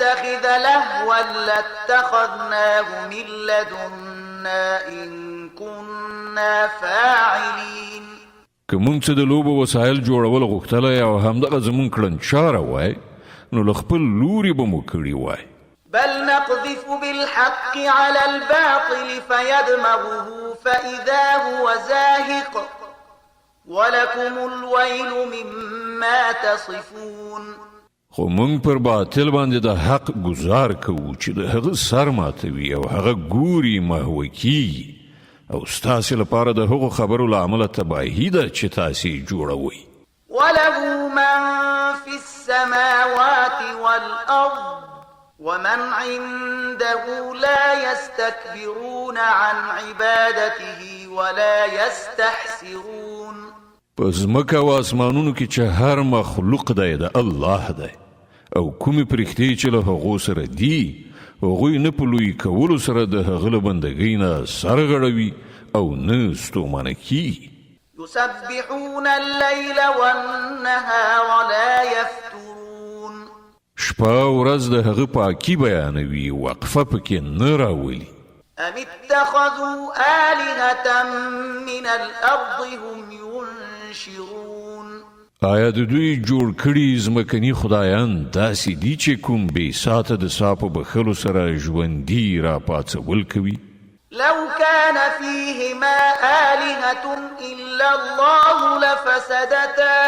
نتخذ لهوا لاتخذناه من لدنا إن كنا فاعلين. که مونږ څه د لوبو وسایل جوړول غوښتلی او همدغه زمونږ کړنچاره وای نو له خپل لوري به مو کړي وای. بل نقذف بالحق على الباطل فيدمغه فإذا هو زاهق ولكم الويل مما تصفون. خو مونږ پر باطل باندې د حق گزار کوو چې د هغه سر ماتوي او هغه ګوري محوه کیږي او ستاسې لپاره د هغو خبرو له امله تباهي ده چې تاسې جوړوئ. وله من في السماوات والأرض ومن عنده لا يستكبرون عن عبادته ولا يستحسرون. په ځمکه او اسمانونو کې چې هر مخلوق دی د الله دی او کومې پرښتې چې له هغو سره دي هغوی نه په لوی کولو سره د هغه له بندګۍ نه سر غړوي او نه ستومانه کیږي. يسبحون الليل والنهار لا يفترون. شپه ورځ د هغه پاکي بیانوي وقفه پکې نه راولي. أم اتخذوا آلهة من الأرض هم ينشرون. آیا د دوی جوړ کړي ځمکني خدایان داسې دي چې کوم بې ساته د سا په بخښلو سره ژوندي را پاڅول کوي؟ لو كان فيهما آلهة إلا الله لفسدتا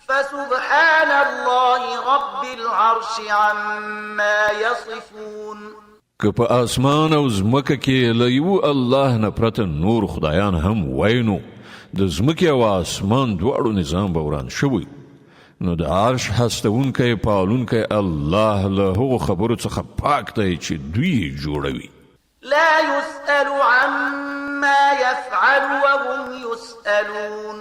فسبحان الله رب العرش عما يصفون. که په آسمان او ځمکه کې له یو الله نه پرته نور خدایان هم وای نو د ځمکې او آسمان دواړو نظام به وران شوی نو د عرش هستونکی پالونکی الله له هغو خبرو څخه پاک دی چې دوی جوړوي. لا يسأل عما يفعل وهم يسألون.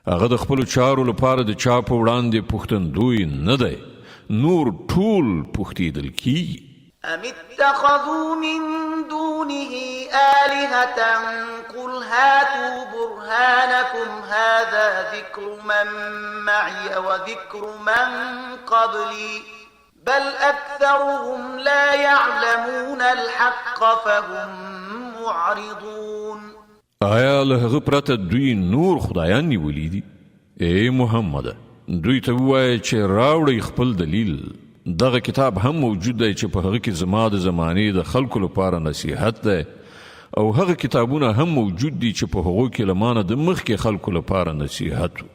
هغه د خپلو چارو لپاره د چا په وړاندې پوښتندوی نه دی نور ټول پوښتېدل کیږي. أم اتخذوا من دونه آلهة قل هاتوا برهانكم هذا ذكر من معي وذكر من قبلي بل أكثرهم لا يعلمون الحق فهم معرضون. آیا له هغه پرته دوی نور خدایان نیولي دي؟ ای محمد دوی ته ووایه چې راوړئ خپل دلیل. دغه کتاب هم موجود دی چې په هغه کې زما د زمانې د خلکو لپاره نصیحت دی او هغه کتابونه هم موجود دي چې په هغو کې له مانه د مخکې خلکو لپاره نصیحت و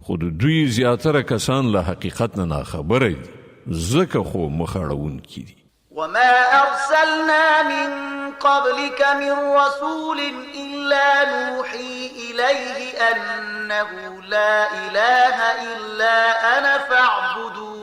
خو د دوی زیاتره کسان له حقیقت نه ناخبره دي ځکه خو مخ اړوونکي دي. وما أرسلنا من قبلك من رسول إلا نوحي إليه أنه لا إله إلا أنا فاعبدون.